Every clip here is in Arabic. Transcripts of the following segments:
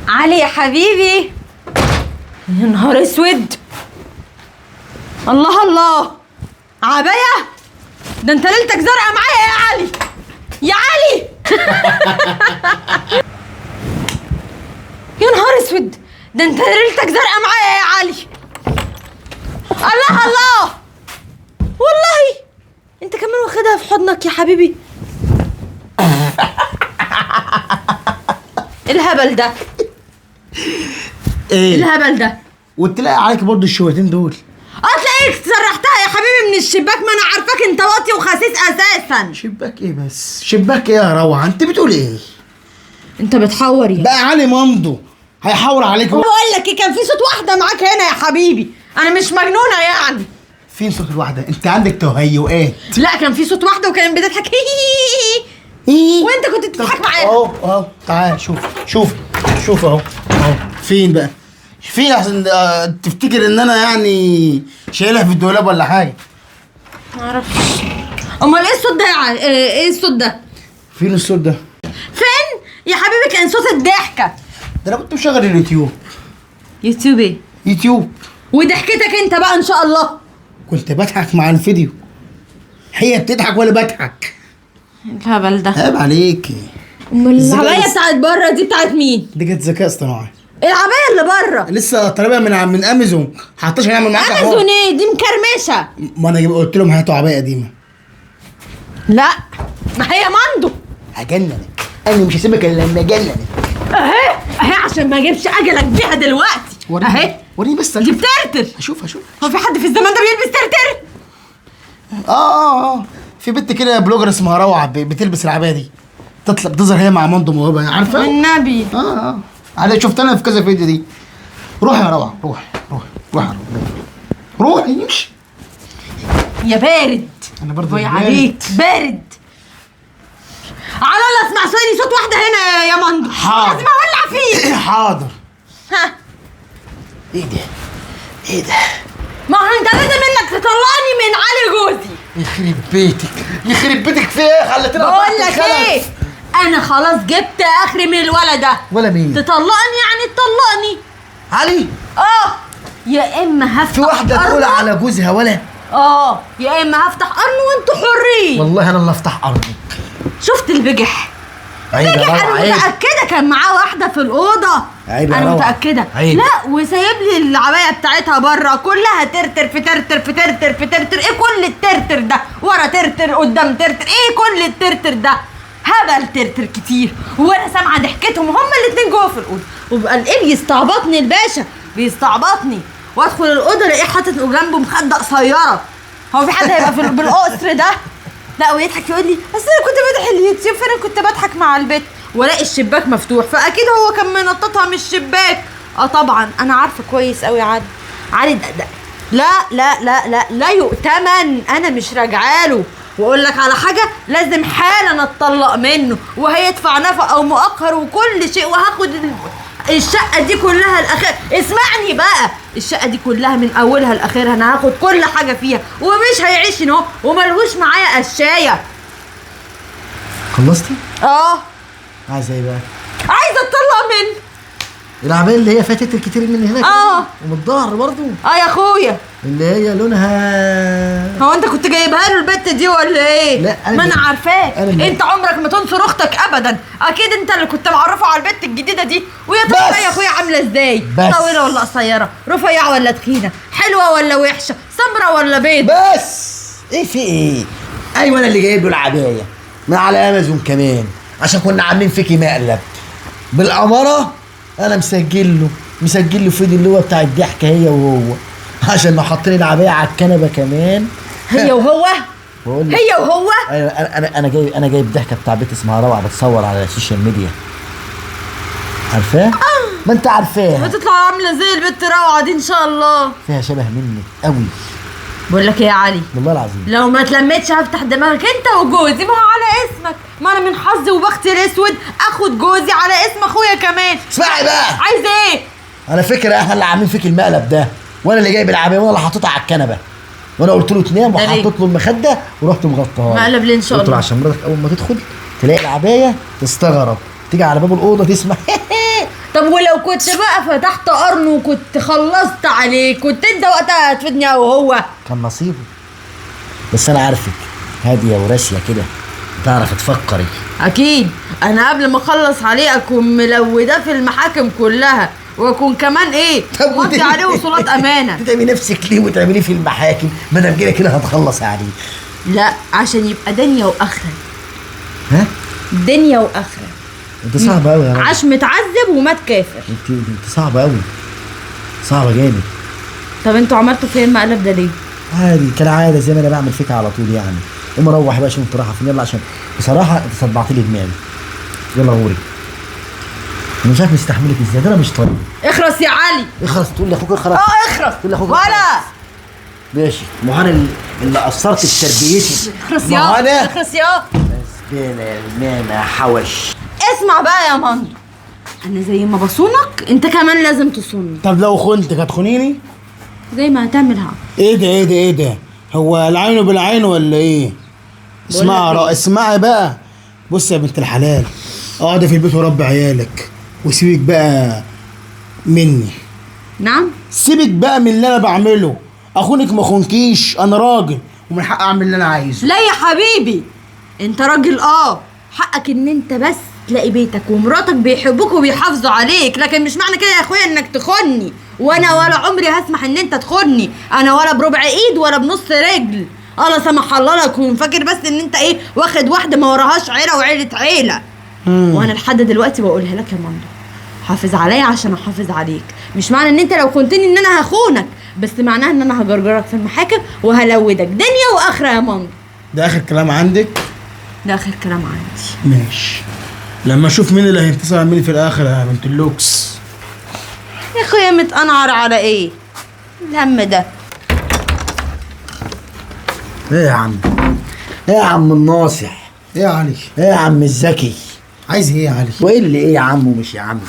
علي يا حبيبي. يا نهار اسود، الله الله، عباية ده انت ليلتك زرقاء معايا يا علي. يا علي يا نهار اسود، ده انت ليلتك زرقاء معايا يا علي. الله الله، والله انت كمان واخدها في حضنك يا حبيبي. الهبل ده ايه الهبل ده؟ وتلاقي عليك برضو الشويتين دول. تلاقيك سرحتها يا حبيبي من الشباك، ما انا عارفاك انت واطي وخسيس اساسا. شباك ايه بس؟ شباك ايه يا روعه؟ انت بتقول ايه؟ انت بتحور يا بقى علي ممدو هيحور عليك. بقول لك ايه، كان في صوت واحده معاك هنا يا حبيبي، انا مش مجنونه يعني. فين صوت الواحده؟ انت عندك تهيؤات. لا كان في صوت واحده وكانت بتضحك وانت كنت بتضحك معاها. اهو تعال شوف اهو فين بقى؟ فين عشان تفتكر ان انا يعني شايلها في الدولاب ولا حاجه؟ معرفش. امال ايه الصوت ده ايه الصوت ده؟ فين الصوت ده؟ فين يا حبيبي؟ كان صوت الضحكه. ده انا كنت مشغل اليوتيوب. يوتيوب ايه؟ يوتيوب. وضحكتك انت بقى ان شاء الله. كنت بضحك مع الفيديو. هي بتضحك ولا بضحك؟ الهبل ده عيب عليكي. امال العبايه بتاعت بره دي بتاعت مين؟ دي كانت ذكاء اصطناعي. العبايه اللي بره لسه طالبها من امازون. حطيتش هنعمل معاك امازون ايه؟ دي مكرمشه. ما انا قلت لهم هاتوا عبايه قديمه. لا ما هي مندو. هجننك انا مش هسيبك الا لما اجننك. اهي عشان ما اجيبش اجلك بيها دلوقتي. اهي وريني بس دي بترتر. اشوف هو في حد في الزمان ده بيلبس ترتر؟ في بنت كده بلوجر اسمها روعه بتلبس العبايه دي، بتظهر هي مع مندو موهبه، عارفه؟ النبي. علي شفت انا في كذا فيديو دي. روح يا روعه، روح يمشي يا بارد. انا برضه باي عليك بارد. على الله اسمع صوت واحده هنا يا مندو. حاضر. لازم اولع فيك. حاضر. ها ايه ده؟ ما انت لازم انك تطلعني من علي جوزي. يخرب بيتك في ايه؟ خليتنا بقول لك ايه، انا خلاص جبت اخري من الولد ده. ولا مين؟ تطلقني يعني تطلقني علي. يا اما هفتح في واحده تقول على جوزها ولا؟ يا اما هفتح قرن وانتوا حرين. والله انا اللي افتح قرنك. شفت البجح؟ عيب يا روعه، انا متاكده كان معاه واحده في الاوضه. عيب يا انا روعه، متاكده. عيب. لا وسايب لي العبايه بتاعتها بره كلها ترتر في ترتر في ترتر في ترتر. ايه كل الترتر ده؟ ورا ترتر قدام ترتر. ايه كل الترتر ده؟ هبل ترتر كتير. وانا سامعه ضحكتهم هما الاتنين جوه في الاوضه، وبقى الايه بيستعبطني الباشا، بيستعبطني وادخل الاوضه الاقيه حاطط جنبه مخده قصيره. هو في حد هيبقى بالقصر ده؟ لا ويضحك يقول لي اصل انا كنت بفتح اليوتيوب فانا كنت بضحك مع البيت، والاقي الشباك مفتوح فاكيد هو كان منططها من الشباك. طبعا انا عارفه كويس قوي علي ده. لا لا لا لا لا يؤتمن. انا مش راجعاله. واقول لك على حاجه، لازم حالا اتطلق منه وهيدفع نفقه ومؤخر وكل شيء، وهاخد الشقه دي كلها الاخير. اسمعني بقى، الشقه دي كلها من اولها لاخرها انا هاخد كل حاجه فيها، ومش هيعيش هنا وملهوش معايا قشايه. خلصتي؟ عايزه ايه بقى؟ عايزه اتطلق منه. العبايه اللي هي فاتت الكتير من هناك. ومن الظهر برضه. يا اخويا اللي هي لونها. هو انت كنت جايبها له البت دي ولا ايه؟ لا ما انا عارفاك. انت عمرك ما تنصر اختك ابدا. اكيد انت اللي كنت معرفه على البت الجديده دي. ويا ترى يا اخويا عامله ازاي؟ طويله ولا قصيره؟ رفيعه ولا تخينه؟ حلوه ولا وحشه؟ سمره ولا بيض؟ بس ايه في ايه؟ ايوه انا اللي جايب له العبايه من على امازون كمان، عشان كنا عاملين فيكي مقلب بالاماره. انا مسجل له فيديو اللي هو بتاع الضحكه هي وهو، عشان ما حاطين العبايه على الكنبه كمان. هي وهو. ايوه انا جايب ضحكه بتاع بنت اسمها روعه بتصور على السوشيال ميديا. عارفاه؟ ما انت عارفاها. هتطلع عامله زي البت روعه دي ان شاء الله. فيها شبه منك قوي. بقول لك ايه يا علي، والله العظيم لو ما اتلمتش هفتح دماغك انت وجوزي. ما هو على اسمك. ما انا من حظي وبختي الاسود اخد جوزي على اسم اخويا كمان. اسمعي بقى، عايز ايه؟ على فكره احنا اللي عاملين فيك المقلب ده، وانا اللي جايب العبايه وانا اللي حاططها على الكنبه، وانا قلت له تنام وحطيت له المخده ورحت مغطاها. مقلب ليه ان شاء الله؟ قلت له عشان مراتك اول ما تدخل تلاقي العبايه تستغرب، تيجي على باب الاوضه تسمع طب ولو كنت بقى فتحت قرن وكنت خلصت عليك، كنت انت وقتها هتفيدني او هو؟ كان نصيبه. بس انا عارفك هاديه وراسيه كده، تعرف تفكري. اكيد انا قبل ما اخلص عليه اكون ملوداه في المحاكم كلها، واكون كمان ايه مضي عليه وصولات امانه. تتعبي نفسك ليه وتعمليه في المحاكم؟ ما انا كده كده هتخلص عليه. لا عشان يبقى دنيا واخره. ها؟ دنيا واخره. انت صعبه قوي يا راجل. عاش متعذب ومات كافر. انت صعبه قوي، صعبه جامد. طب انتوا عملتوا فيا المقلب ده ليه؟ عادي كالعاده زي ما انا بعمل فيك على طول يعني. قوم روح بقى شوف انت رايحه فين، يلا عشان بصراحه انت صدعت لي دماغي. يلا غوري. انا مش عارف مستحملك ازاي، ده انا مش طريق. اخرس يا علي. اخرس تقول لي اخوك اخرس. اخرس تقول لي اخوك ولا ماشي. ما انا اللي قصرت في تربيتي. اخرس ما يا انا اخرس يا زباله المانع حوش. اسمع بقى يا مندو، انا زي ما بصونك انت كمان لازم تصوني. طب لو خنتك هتخونيني؟ زي ما هتعمل ها. ايه ده هو العين بالعين ولا ايه؟ اسمعي بقى. بص يا بنت الحلال، اقعدي في البيت وربي عيالك وسيبك بقى مني. نعم؟ سيبك بقى من اللي انا بعمله. اخونك ما خونكيش، انا راجل ومن حق اعمل اللي انا عايزه. لا يا حبيبي، انت راجل حقك ان انت بس تلاقي بيتك ومراتك بيحبوك وبيحافظوا عليك، لكن مش معنى كده يا اخويا انك تخني، وانا ولا عمري هسمح ان انت تخني، انا ولا بربع ايد ولا بنص رجل. الله سمح الله لك، وفاكر بس ان انت ايه واخد واحده ما وراهاش عيله وعيله عيله. وانا لحد دلوقتي بقولها لك يا مندو، حافظ عليا عشان احافظ عليك. مش معنى ان انت لو كنتني ان انا هخونك، بس معناها ان انا هجرجرك في المحاكم وهلودك دنيا واخره يا مندو. ده اخر كلام عندك؟ ده اخر كلام عندي. ماشي، لما اشوف مين اللي هينتصر على مين في الاخر يا بنت اللوكس. يا اخويا متقنعر على ايه الهم ده؟ ايه يا عم؟ ايه يا عم الناصح؟ ايه يا علي؟ ايه يا عم الذكي؟ عايز ايه يا علي؟ وايه اللي ايه يا عم ومش يا عم؟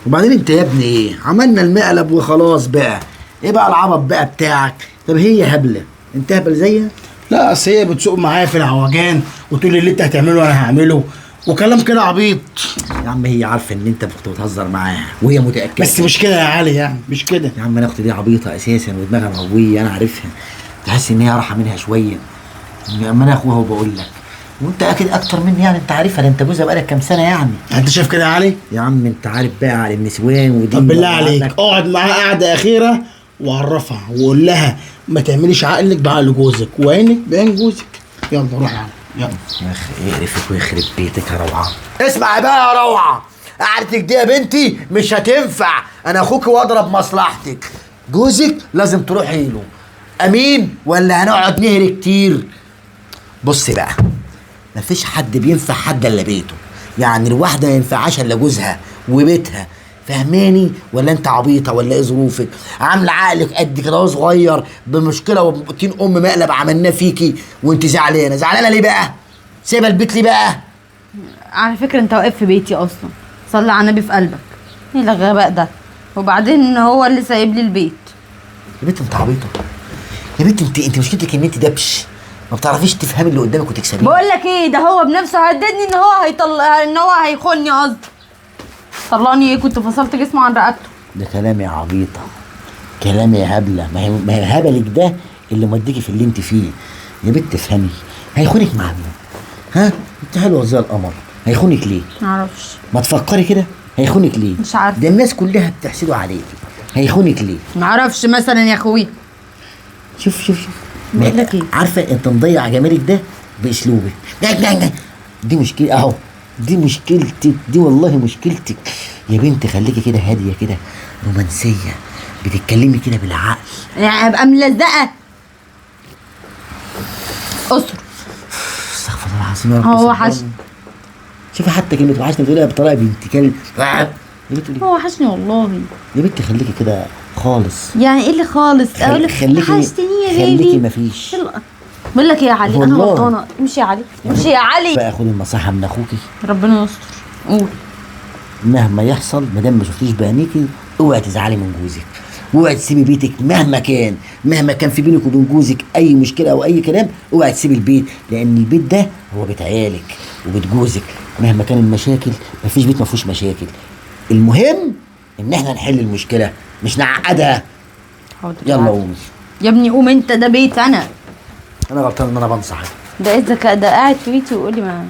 وبعدين انت يا ابني ايه؟ عملنا المقلب وخلاص بقى. ايه بقى العبط بقى بتاعك؟ طب هي هبله، انت هبل زيها؟ لا اصل هي بتسوق معايا في العوجان وتقول لي اللي انت هتعمله انا هعمله وكلام كده عبيط. يا عم هي عارفه ان انت كنت بتهزر معاها وهي متاكده. بس مش كده يا علي، يعني مش كده يا عم. انا اختي دي عبيطه اساسا ودماغها مهويه، انا عارفها. تحس ان هي راحه منها شويه. اما انا اخوها وبقول لك، وانت اكيد اكتر مني يعني، انت عارفها، ده انت جوزها بقالك كام سنه يعني. انت شايف كده يا علي؟ يا عم انت عارف بقى على النسوان ودي. طب بالله عليك اقعد معاها قعده اخيره وعرفها وقول لها ما تعمليش عقلك بعقل جوزك وعينك بعين جوزك. يلا روح يا علي يلا. يا اخي يقرفك ويخرب بيتك يا روعه. اسمع بقى يا روعه، قعدتك دي يا بنتي مش هتنفع. انا اخوك واضرب مصلحتك. جوزك لازم تروحي له، امين ولا هنقعد نهري كتير؟ بص بقى، مفيش حد بينفع حد الا بيته، يعني الواحده ما ينفعهاش الا جوزها وبيتها. فهماني ولا انت عبيطه ولا ايه ظروفك؟ عامله عقلك قد كده وهو صغير بمشكله وبطين مقلب عملناه فيكي وانت زعلانه ليه بقى؟ سيبها البيت ليه بقى؟ على فكره انت واقف في بيتي اصلا، صلي على النبي في قلبك. ايه الغباء ده؟ وبعدين هو اللي سايب لي البيت. يا بنت انت عبيطه يا بنت. انت مشكلتك ان انت دبش، ما بتعرفيش تفهمي اللي قدامك وتكسبيه. بقول لك ايه، ده هو بنفسه هددني ان هو هيخوني. قصدي طلعني ايه؟ كنت فصلت جسمه عن رقبته. ده كلام يا عبيطه، كلام يا هبله. ما هي هبلك ده اللي موديكي في اللي انت فيه. يا بنت افهمي، هيخونك مع مين؟ ها؟ انت حلوه زي القمر، هيخونك ليه؟ معرفش. ما تفكري كده، هيخونك ليه؟ مش عارفه. ده الناس كلها بتحسده عليكي، هيخونك ليه؟ معرفش مثلا يا اخوي. شوف بقول لك ايه، عارفه انت مضيع جمالك ده باسلوبك. دي مشكله اهو، دي مشكلتك، دي والله مشكلتك يا بنت. خليكي كده هاديه كده رومانسيه، بتتكلمي كده بالعقل. يعني ابقى ملزقه. استر. استغفر الله العظيم يا رب. هو وحشني. شوفي حتى كلمه وحشني بتقولها بطريقه بنت كلب. يا بنت هو وحشني والله يا بنت. خليكي كده خالص. يعني ايه اللي خالص؟ اقول لك خليكي وحشتني يا بيبي. خليكي مفيش. بقول لك ايه يا علي، انا والله. غلطانه. امشي يا علي، امشي يا علي. بقى خدي النصيحه من اخوكي، ربنا يستر. قول. مهما يحصل ما دام ما شفتيش بعينيكي، اوعي تزعلي من جوزك، واوعي تسيبي بيتك مهما كان في بينك وبين جوزك اي مشكله او اي كلام. اوعي تسيبي البيت، لان البيت ده هو بيت عيالك وبيت جوزك. مهما كان المشاكل، مفيش بيت ما فيهوش مشاكل. المهم ان احنا نحل المشكله مش نعقدها. حاضر. يلا قومي. يا ابني قوم انت، ده بيت انا. انا غلطان ان انا بنصحك. ده ايه الذكاء ده؟ قاعد في بيتي ويقول لي ما